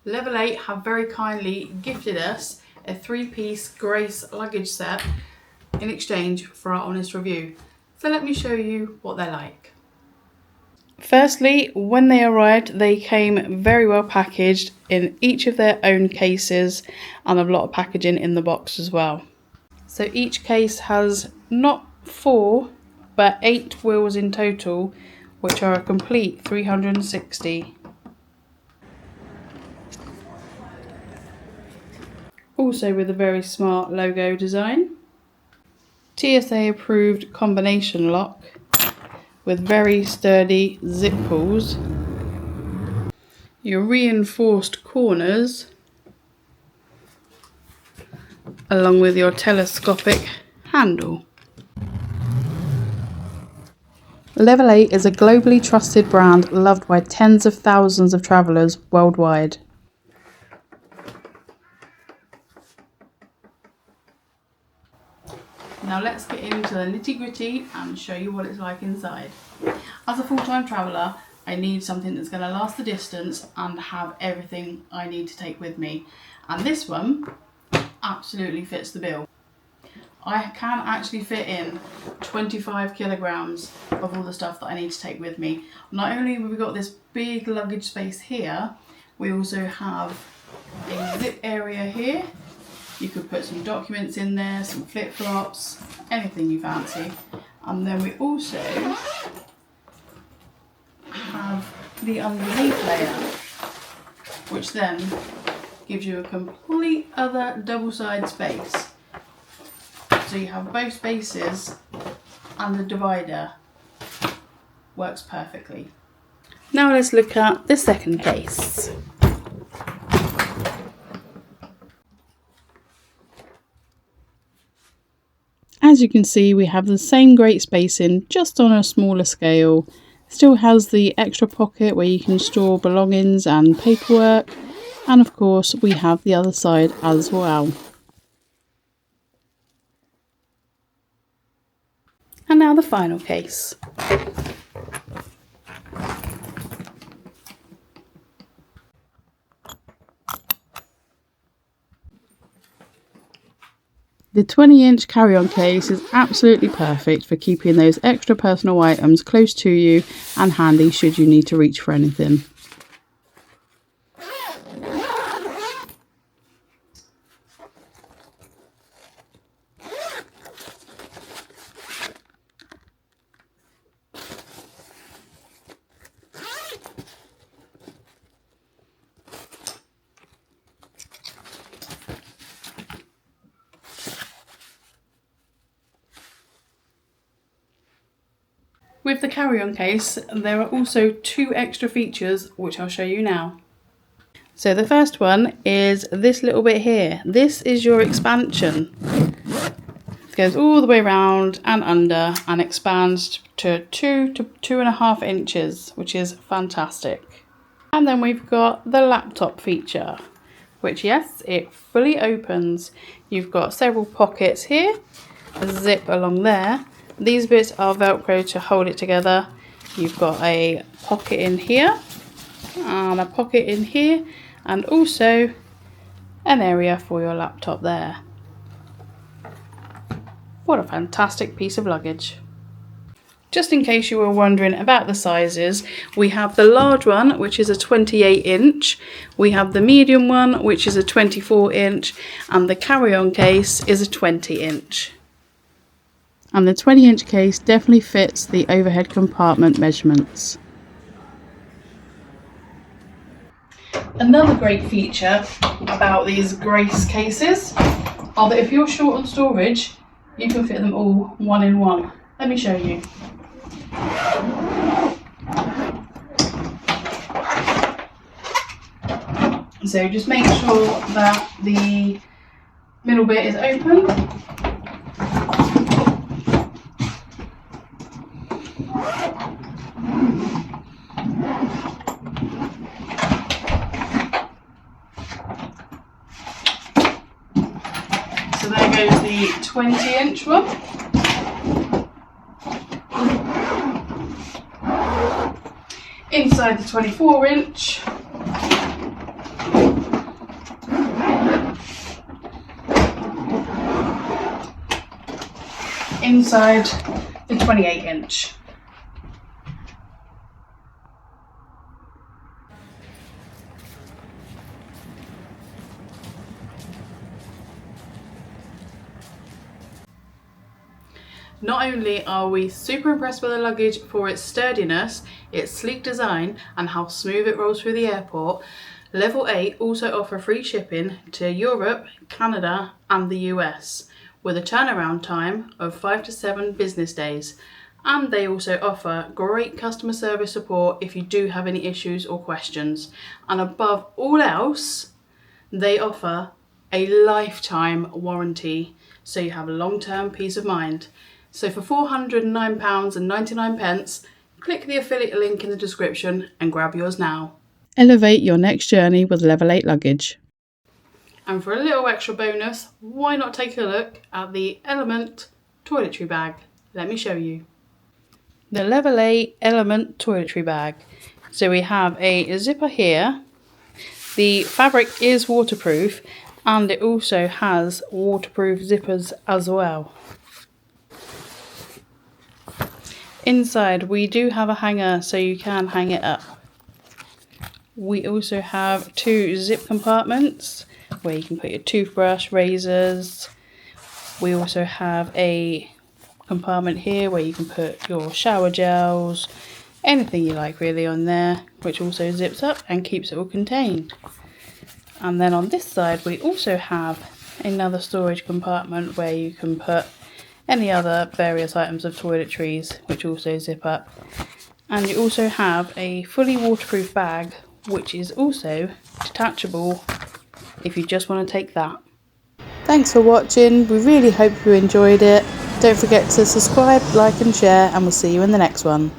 Level 8 have very kindly gifted us a 3-piece Grace luggage set in exchange for our honest review. So let me show you what they're like. Firstly, when they arrived, they came very well packaged in each of their own cases and a lot of packaging in the box as well. So each case has not 4 but 8 wheels in total, which are a complete 360. Also with a very smart logo design. TSA approved combination lock with very sturdy zip pulls. Your reinforced corners along with your telescopic handle. Level 8 is a globally trusted brand loved by tens of thousands of travellers worldwide. Now let's get into the nitty-gritty and show you what it's like inside. As a full-time traveller, I need something that's going to last the distance and have everything I need to take with me. And this one absolutely fits the bill. I can actually fit in 25 kilograms of all the stuff that I need to take with me. Not only have we got this big luggage space here, we also have a zip area here. You could put some documents in there, some flip-flops, anything you fancy. And then we also have the underneath layer, which then gives you a complete other double-sided space. So you have both spaces and the divider works perfectly. Now let's look at the second case. As you can see, we have the same great spacing, just on a smaller scale. Still has the extra pocket where you can store belongings and paperwork, and of course we have the other side as well. And now the final case. The 20-inch carry-on case is absolutely perfect for keeping those extra personal items close to you and handy should you need to reach for anything. With the carry-on case, there are also 2 extra features which I'll show you now. So the first one is this little bit here. This is your expansion. It goes all the way around and under and expands to 2 to 2.5 inches, which is fantastic. And then we've got the laptop feature, which yes, it fully opens. You've got several pockets here, a zip along there. These bits are Velcro to hold it together. You've got a pocket in here and a pocket in here, and also an area for your laptop there. What a fantastic piece of luggage. Just in case you were wondering about the sizes, we have the large one, which is a 28-inch. We have the medium one, which is a 24-inch, and the carry-on case is a 20-inch. And the 20-inch case definitely fits the overhead compartment measurements. Another great feature about these Grace cases are that if you're short on storage, you can fit them all one in one. Let me show you. So just make sure that the middle bit is open. So there goes the 20-inch one. Inside the 24-inch. inside the 28-inch. Not only are we super impressed with the luggage for its sturdiness, its sleek design and how smooth it rolls through the airport, Level 8 also offer free shipping to Europe, Canada and the US with a turnaround time of 5 to 7 business days. And they also offer great customer service support if you do have any issues or questions. And above all else, they offer a lifetime warranty, so you have a long-term peace of mind. So for £409.99, click the affiliate link in the description and grab yours now. Elevate your next journey with Level 8 luggage. And for a little extra bonus, why not take a look at the Element toiletry bag? Let me show you. The Level 8 Element toiletry bag. So we have a zipper here. The fabric is waterproof and it also has waterproof zippers as well. Inside we do have a hanger so you can hang it up. We also have 2 zip compartments where you can put your toothbrush, razors. We also have a compartment here where you can put your shower gels, anything you like really on there, which also zips up and keeps it all contained. And then on this side we also have another storage compartment where you can put any other various items of toiletries, which also zip up. And you also have a fully waterproof bag, which is also detachable if you just want to take that. Thanks for watching. We really hope you enjoyed it. Don't forget to subscribe, like and share, and we'll see you in the next one.